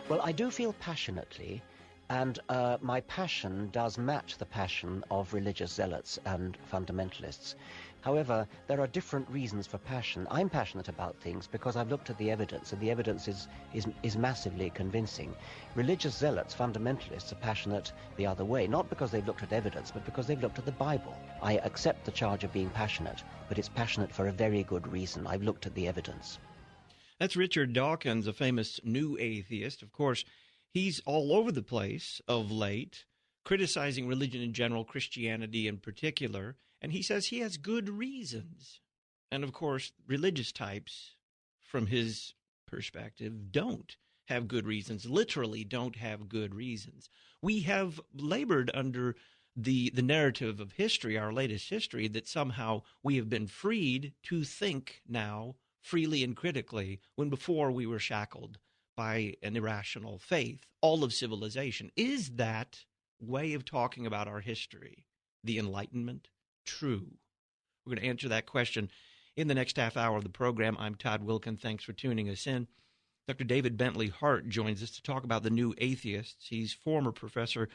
Well, I do feel passionately, and my passion does match the passion of religious zealots and fundamentalists. However, there are different reasons for passion. I'm passionate about things because I've looked at the evidence, and the evidence is massively convincing. Religious zealots, fundamentalists, are passionate the other way, not because they've looked at evidence, but because they've looked at the Bible. I accept the charge of being passionate, but it's passionate for a very good reason. I've looked at the evidence. That's Richard Dawkins, a famous new atheist. Of course, he's all over the place of late, criticizing religion in general, Christianity in particular, and he says he has good reasons. And of course, religious types, from his perspective, don't have good reasons, literally don't have good reasons. We have labored under the narrative of history, our latest history, that somehow we have been freed to think now freely and critically, when before we were shackled by an irrational faith, all of civilization. Is that way of talking about our history, the Enlightenment, true? We're going to answer that question in the next half hour of the program. I'm Todd Wilkin. Thanks for tuning us in. Dr. David Bentley Hart joins us to talk about the new atheists. He's former professor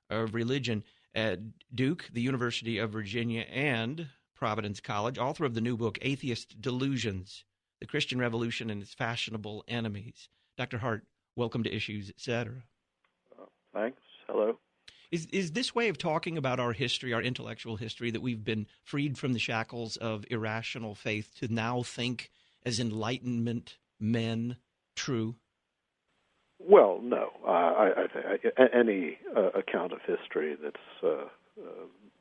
of religion at Duke, the University of Virginia, and Providence College, author of the new book, Atheist Delusions: The Christian Revolution and Its Fashionable Enemies. Dr. Hart, welcome to Issues, Etc. Thanks. Hello. Is this way of talking about our history, our intellectual history, that we've been freed from the shackles of irrational faith to now think as Enlightenment men, true? Well, no. I think any account of history that's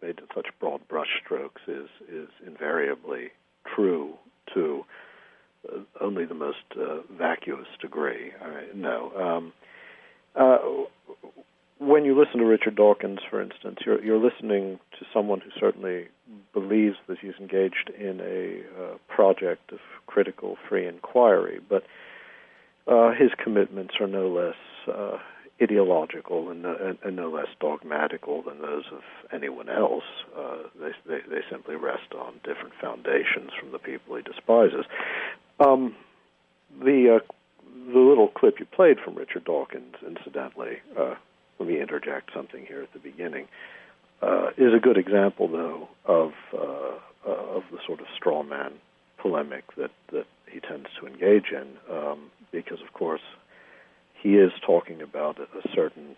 made in such broad brushstrokes is invariably true to only the most vacuous degree. No. When you listen to Richard Dawkins, for instance, you're listening to someone who certainly believes that he's engaged in a project of critical free inquiry, but his commitments are no less ideological and no less dogmatical than those of anyone else. They simply rest on different foundations from the people he despises. The little clip you played from Richard Dawkins, incidentally, let me interject something here at the beginning, is a good example, though, of the sort of straw man polemic that he tends to engage in, because, of course, he is talking about a certain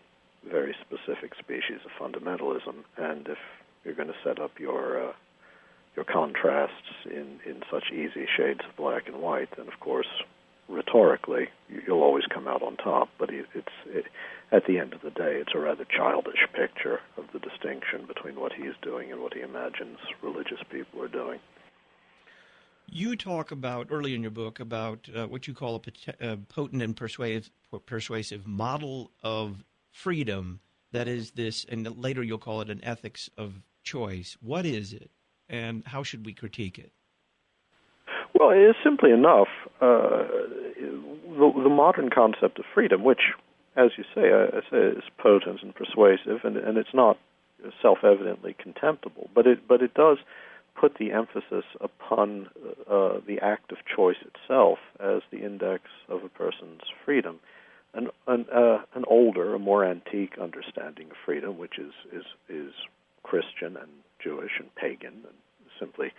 very specific species of fundamentalism, and if you're going to set up your contrasts in such easy shades of black and white, then, of course, rhetorically, you'll always come out on top, but at the end of the day, it's a rather childish picture of the distinction between what he is doing and what he imagines religious people are doing. You talk about, early in your book, about what you call a potent and persuasive model of freedom, that is this, and later you'll call it an ethics of choice. What is it, and how should we critique it? Well, it is simply enough. The modern concept of freedom, which, as you say, is potent and persuasive, and it's not self-evidently contemptible, but it does put the emphasis upon the act of choice itself as the index of a person's freedom. An older, a more antique understanding of freedom, which is Christian and Jewish and pagan and simply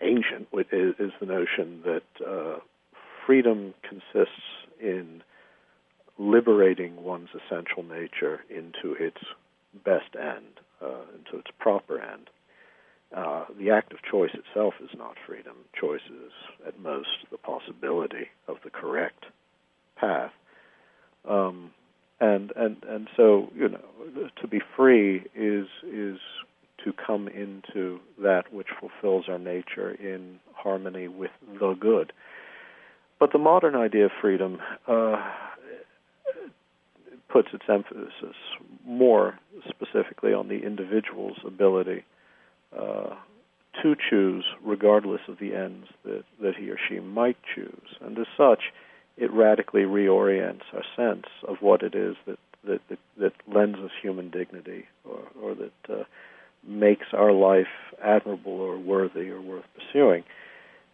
ancient, is the notion that freedom consists in liberating one's essential nature into its best end, into its proper end. The act of choice itself is not freedom. Choice is, at most, the possibility of the correct path. And so, to be free is to come into that which fulfills our nature in harmony with the good. But the modern idea of freedom puts its emphasis more specifically on the individual's ability to choose regardless of the ends that he or she might choose. And as such, it radically reorients our sense of what it is that lends us human dignity or that makes our life admirable or worthy or worth pursuing.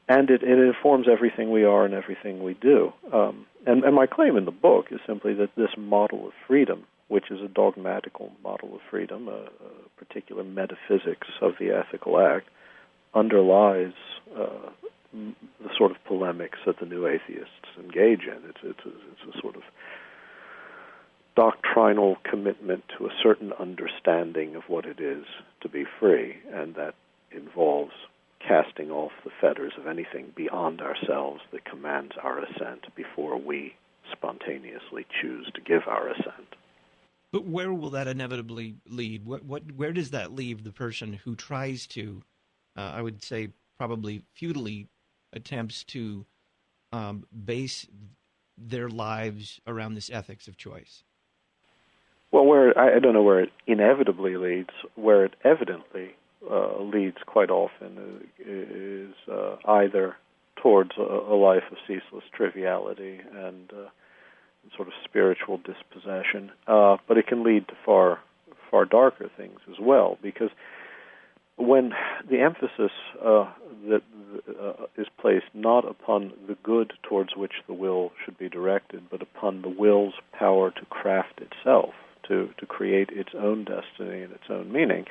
And it informs everything we are and everything we do. And my claim in the book is simply that this model of freedom, which is a dogmatical model of freedom, a particular metaphysics of the ethical act, underlies the sort of polemics that the new atheists engage in. It's a sort of doctrinal commitment to a certain understanding of what it is to be free, and that involves casting off the fetters of anything beyond ourselves that commands our assent before we spontaneously choose to give our assent. But where will that inevitably lead? Where does that leave the person who tries to, I would say, probably futilely attempts to base their lives around this ethics of choice? Well, I don't know where it inevitably leads. Where it evidently leads quite often is either towards a life of ceaseless triviality and sort of spiritual dispossession, but it can lead to far darker things as well, because when the emphasis that is placed not upon the good towards which the will should be directed, but upon the will's power to craft itself, to create its own destiny and its own meaning,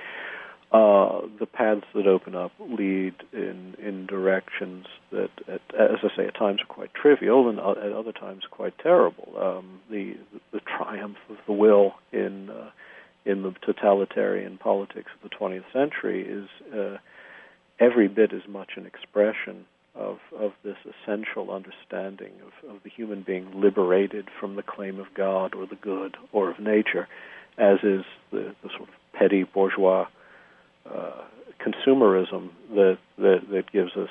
the paths that open up lead in directions that, as I say, at times are quite trivial and at other times quite terrible. The triumph of the will in the totalitarian politics of the 20th century is every bit as much an expression of this essential understanding of the human being liberated from the claim of God or the good or of nature, as is the sort of petty bourgeois consumerism that gives us,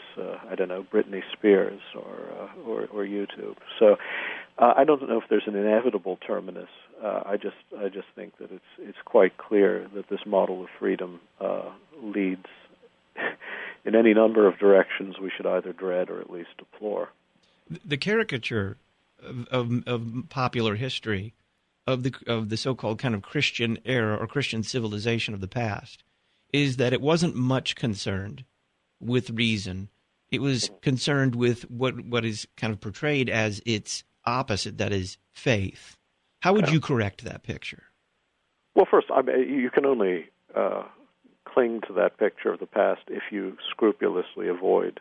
I don't know, Britney Spears or YouTube. So I don't know if there's an inevitable terminus. I just think that it's quite clear that this model of freedom leads in any number of directions we should either dread or at least deplore. The caricature of popular history of the so-called kind of Christian era or Christian civilization of the past is that it wasn't much concerned with reason. It was concerned with what is kind of portrayed as its opposite, that is faith. How would you correct that picture? Well, first, you can only cling to that picture of the past if you scrupulously avoid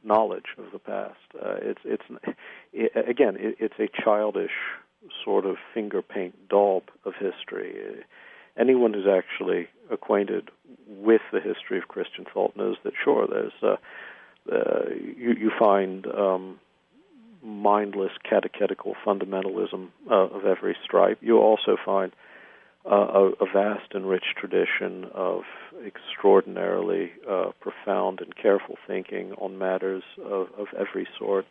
knowledge of the past. It's a childish sort of finger paint daub of history. Anyone who's actually acquainted with the history of Christian thought knows that, sure, there's you find mindless catechetical fundamentalism of every stripe. You also find a vast and rich tradition of extraordinarily profound and careful thinking on matters of every sort.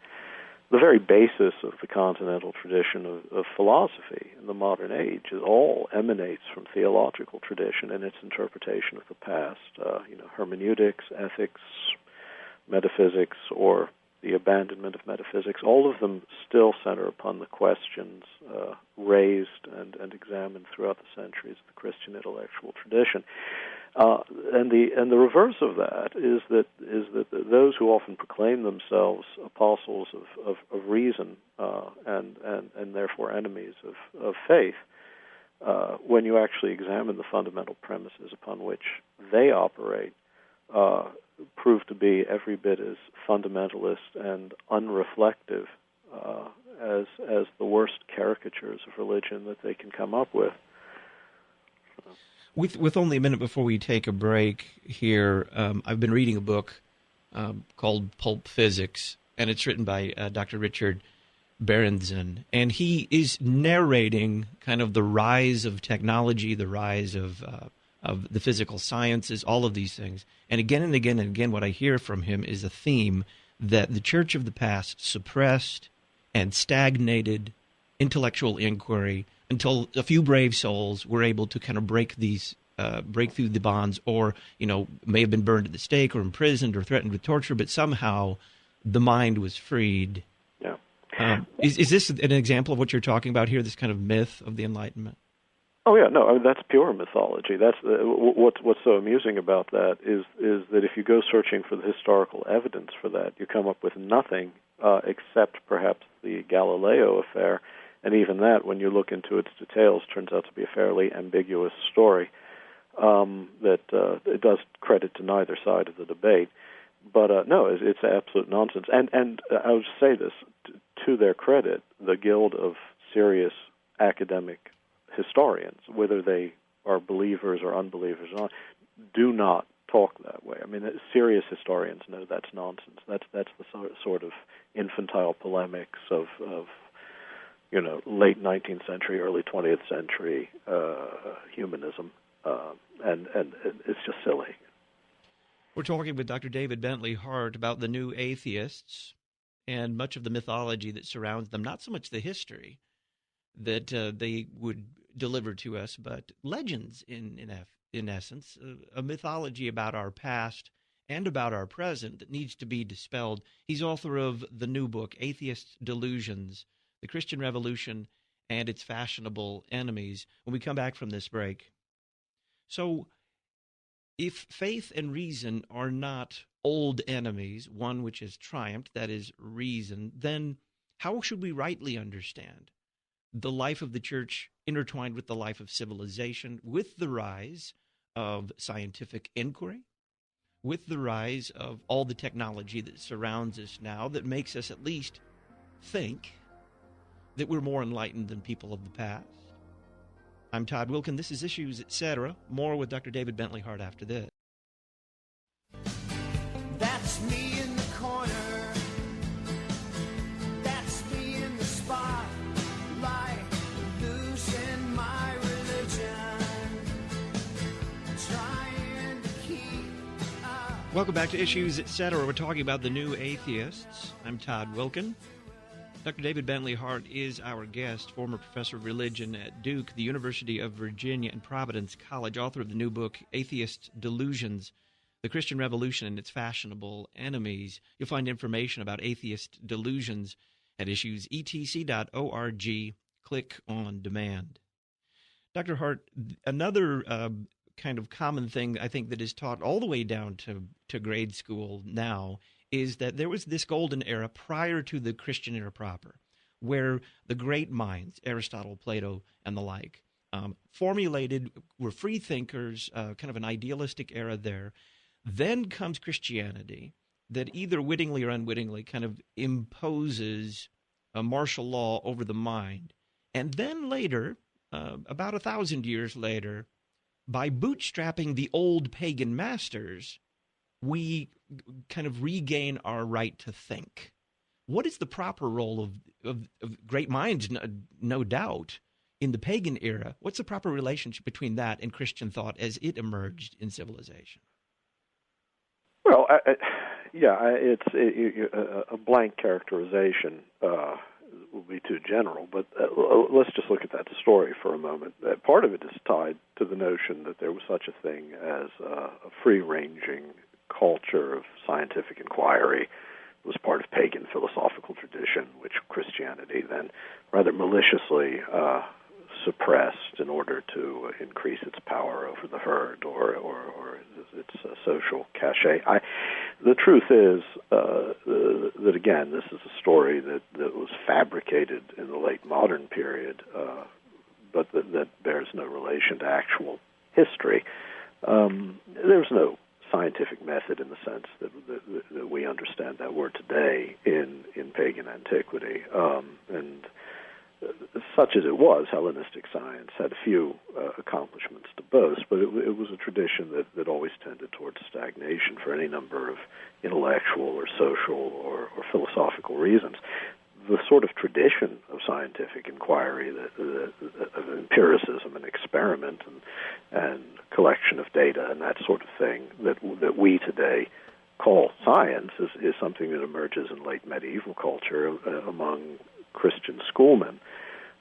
The very basis of the continental tradition of philosophy in the modern age all emanates from theological tradition and its interpretation of the past. Hermeneutics, ethics, metaphysics, or the abandonment of metaphysics, all of them still center upon the questions raised and examined throughout the centuries of the Christian intellectual tradition. And the reverse of that is that those who often proclaim themselves apostles of reason and therefore enemies of faith, when you actually examine the fundamental premises upon which they operate, prove to be every bit as fundamentalist and unreflective as the worst caricatures of religion that they can come up with. With only a minute before we take a break here, I've been reading a book called Pulp Physics, and it's written by Dr. Richard Berenson, and he is narrating kind of the rise of technology, the rise of the physical sciences, all of these things. And again and again and again, what I hear from him is a theme that the church of the past suppressed and stagnated intellectual inquiry until a few brave souls were able to kind of break through the bonds, or, may have been burned at the stake or imprisoned or threatened with torture, but somehow the mind was freed. Yeah. Is this an example of what you're talking about here, this kind of myth of the Enlightenment? Oh yeah, no, that's pure mythology. That's what's so amusing about that is that if you go searching for the historical evidence for that, you come up with nothing except perhaps the Galileo affair, and even that, when you look into its details, turns out to be a fairly ambiguous story that it does credit to neither side of the debate. But no, it's absolute nonsense. And I would say this, to their credit, the Guild of Serious Academic Historians, whether they are believers or unbelievers or not, do not talk that way. I mean, serious historians know that's nonsense. That's the sort of infantile polemics of late 19th century, early 20th century humanism, and it's just silly. We're talking with Dr. David Bentley Hart about the new atheists and much of the mythology that surrounds them, not so much the history that they would deliver to us, but legends in essence, a mythology about our past and about our present that needs to be dispelled. He's author of the new book, Atheist Delusions, The Christian Revolution and Its Fashionable Enemies, when we come back from this break. So, if faith and reason are not old enemies, one which has triumphed, that is reason, then how should we rightly understand the life of the church intertwined with the life of civilization, with the rise of scientific inquiry, with the rise of all the technology that surrounds us now that makes us at least think that we're more enlightened than people of the past? I'm Todd Wilkin. This is Issues, Etc. More with Dr. David Bentley Hart after this. That's me in the corner. That's me in the spotlight, losing my religion, trying to keep up. Welcome back to Issues, Etc. We're talking about the new atheists. I'm Todd Wilkin. Dr. David Bentley Hart is our guest, former professor of religion at Duke, the University of Virginia, and Providence College, author of the new book, Atheist Delusions, The Christian Revolution and Its Fashionable Enemies. You'll find information about Atheist Delusions at issuesetc.org. Click on demand. Dr. Hart, another kind of common thing I think that is taught all the way down to grade school now is that there was this golden era prior to the Christian era proper, where the great minds, Aristotle, Plato, and the like, were free thinkers, kind of an idealistic era there. Then comes Christianity that either wittingly or unwittingly kind of imposes a martial law over the mind. And then later, about 1,000 years later, by bootstrapping the old pagan masters, we kind of regain our right to think. What is the proper role of great minds, no doubt, in the pagan era? What's the proper relationship between that and Christian thought as it emerged in civilization? Well, it's a blank characterization will be too general, but let's just look at that story for a moment. Part of it is tied to the notion that there was such a thing as a free-ranging culture of scientific inquiry. It was part of pagan philosophical tradition, which Christianity then rather maliciously suppressed in order to increase its power over the herd or its social cachet. The truth is that, again, this is a story that was fabricated in the late modern period, but that bears no relation to actual history. There's no scientific method in the sense that we understand that word today in pagan antiquity. And such as it was, Hellenistic science had a few accomplishments to boast, but it was a tradition that always tended towards stagnation for any number of intellectual or social or philosophical reasons. The sort of tradition of scientific inquiry, of empiricism and experiment and collection of data and that sort of thing that we today call science is something that emerges in late medieval culture among Christian schoolmen.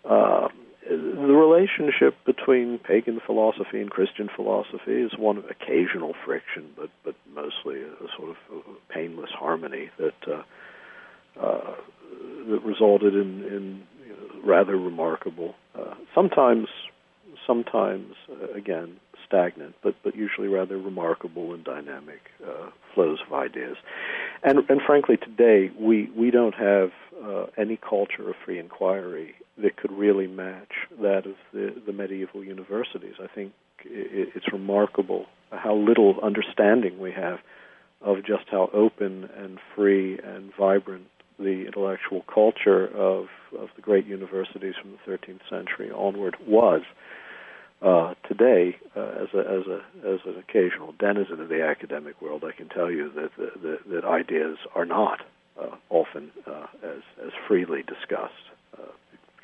The relationship between pagan philosophy and Christian philosophy is one of occasional friction, but mostly a sort of painless harmony that resulted in rather remarkable, sometimes again stagnant, but usually rather remarkable and dynamic flows of ideas. And frankly, today we don't have any culture of free inquiry that could really match that of the medieval universities. I think it's remarkable how little understanding we have of just how open and free and vibrant the intellectual culture of the great universities from the 13th century onward was. Today, as an occasional denizen of the academic world, I can tell you that ideas are not often as freely discussed,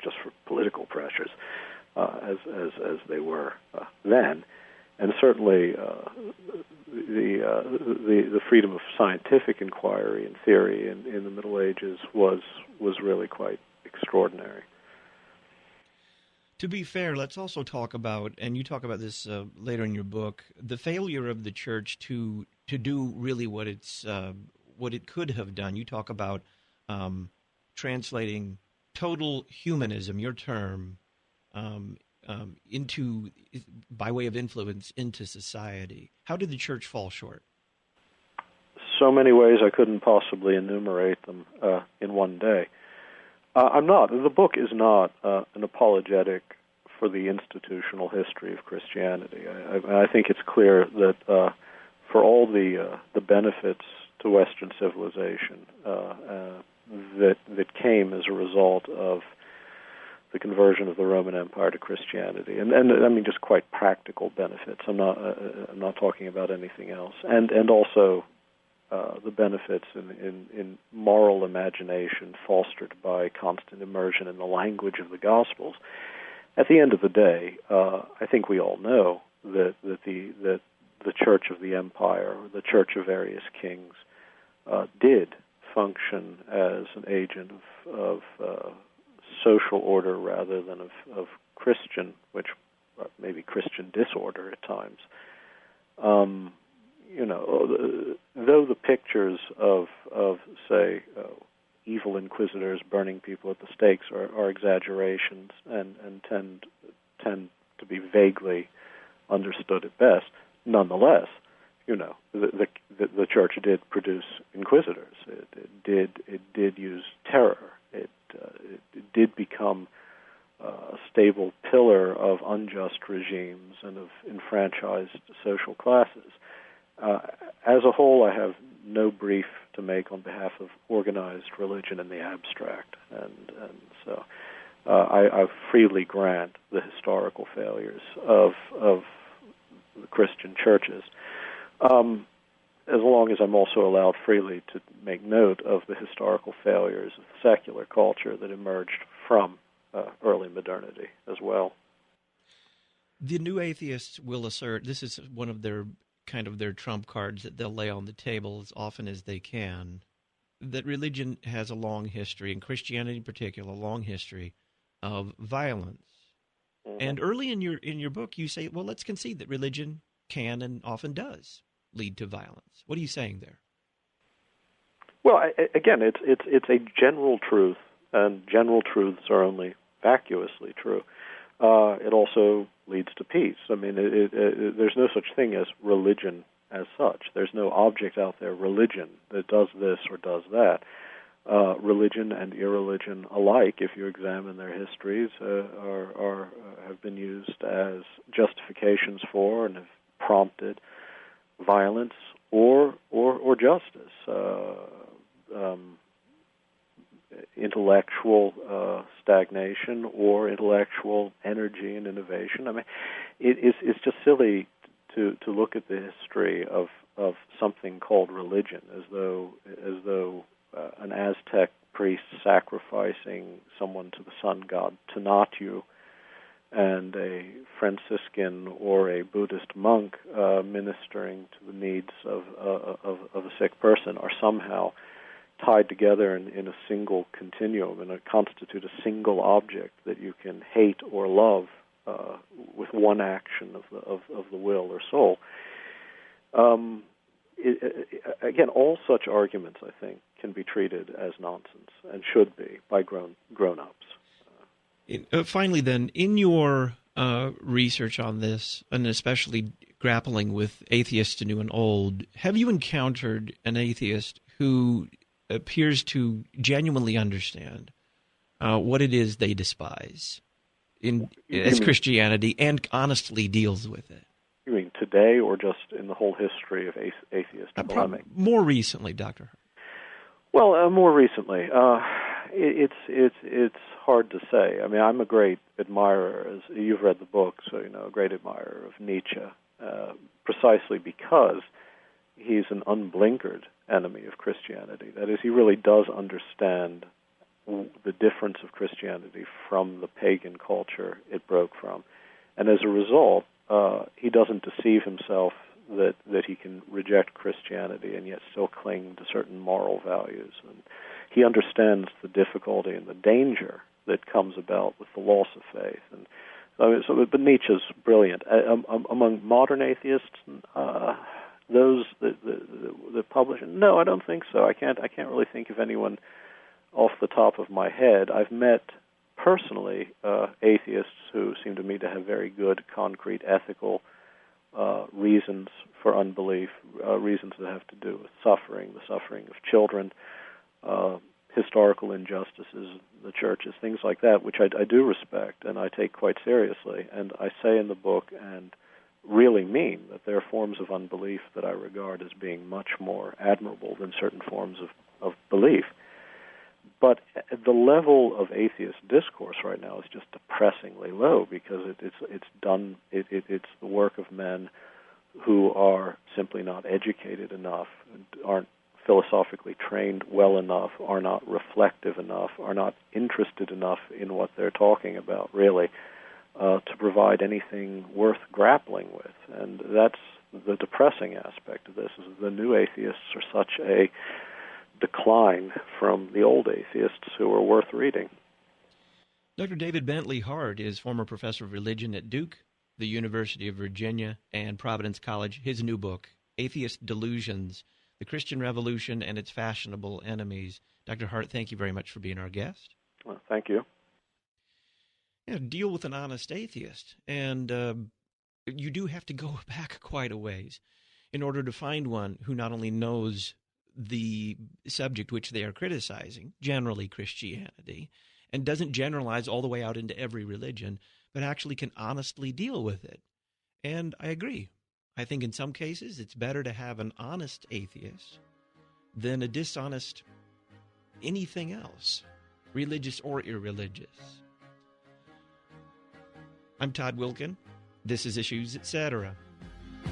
just for political pressures, as they were then, and certainly the freedom of scientific inquiry and theory in the Middle Ages was really quite extraordinary. To be fair, let's also talk about, and you talk about this later in your book, the failure of the church to do really what it could have done. You talk about translating total humanism, your term, into, by way of influence, into society. How did the church fall short? So many ways I couldn't possibly enumerate them in one day. The book is not an apologetic for the institutional history of Christianity. I think it's clear that for all the benefits to Western civilization that came as a result of the conversion of the Roman Empire to Christianity, and I mean just quite practical benefits. I'm not talking about anything else, and also the benefits in moral imagination fostered by constant immersion in the language of the Gospels. At the end of the day, I think we all know that the Church of the Empire, or the Church of various kings, did function as an agent of social order rather than of Christian, which maybe Christian disorder at times. Though the pictures of say, evil inquisitors burning people at the stakes are exaggerations and tend to be vaguely understood at best, nonetheless, the church did produce inquisitors. It did use terror. It did become a stable pillar of unjust regimes and of enfranchised social classes. As a whole, I have no brief to make on behalf of organized religion in the abstract, and so I freely grant the historical failures of the Christian churches, as long as I'm also allowed freely to make note of the historical failures of the secular culture that emerged from early modernity as well. The new atheists will assert, this is one of their trump cards that they'll lay on the table as often as they can, that religion has a long history, and Christianity in particular, a long history of violence. Mm-hmm. And early in your book, you say, well, let's concede that religion can and often does lead to violence. What are you saying there? Well, again, it's a general truth, and general truths are only vacuously true. It also leads to peace. I mean, there's no such thing as religion as such. There's no object out there, religion, that does this or does that. Religion and irreligion alike, if you examine their histories, have been used as justifications for and have prompted violence or justice. Intellectual stagnation or intellectual energy and innovation. I mean, it's just silly to look at the history of something called religion as though an Aztec priest sacrificing someone to the sun god Tonatiuh and a Franciscan or a Buddhist monk ministering to the needs of a sick person are somehow tied together in a single continuum and constitute a single object that you can hate or love with one action of the will or soul. Again, all such arguments, I think, can be treated as nonsense and should be by grown-ups. Finally, then, in your research on this, and especially grappling with atheists new and old, have you encountered an atheist who appears to genuinely understand what it is they despise as Christianity and honestly deals with it. You mean today or just in the whole history of atheist polemic? More recently, Dr. Hart. Well, more recently. It's hard to say. I mean, I'm a great admirer, as you've read the book, so you know, a great admirer of Nietzsche, precisely because he's an unblinkered enemy of Christianity. That is, he really does understand the difference of Christianity from the pagan culture it broke from. And as a result, he doesn't deceive himself that he can reject Christianity and yet still cling to certain moral values. And he understands the difficulty and the danger that comes about with the loss of faith. And but Nietzsche's brilliant. Among modern atheists, those that publish, no, I don't think so. I can't really think of anyone off the top of my head. I've met personally atheists who seem to me to have very good, concrete, ethical reasons for unbelief, reasons that have to do with suffering, the suffering of children, historical injustices, the churches, things like that, which I do respect and I take quite seriously. And I say in the book and really mean that there are forms of unbelief that I regard as being much more admirable than certain forms of belief. But the level of atheist discourse right now is just depressingly low because it's the work of men who are simply not educated enough, aren't philosophically trained well enough, are not reflective enough, are not interested enough in what they're talking about, really, to provide anything worth grappling with. And that's the depressing aspect of this, is the new atheists are such a decline from the old atheists who are worth reading. Dr. David Bentley Hart is former professor of religion at Duke, the University of Virginia, and Providence College. His new book, Atheist Delusions, The Christian Revolution and Its Fashionable Enemies. Dr. Hart, thank you very much for being our guest. Well, thank you. Yeah, deal with an honest atheist. And you do have to go back quite a ways in order to find one who not only knows the subject which they are criticizing, generally Christianity, and doesn't generalize all the way out into every religion, but actually can honestly deal with it. And I agree. I think in some cases it's better to have an honest atheist than a dishonest anything else, religious or irreligious. I'm Todd Wilkin. This is Issues Etc.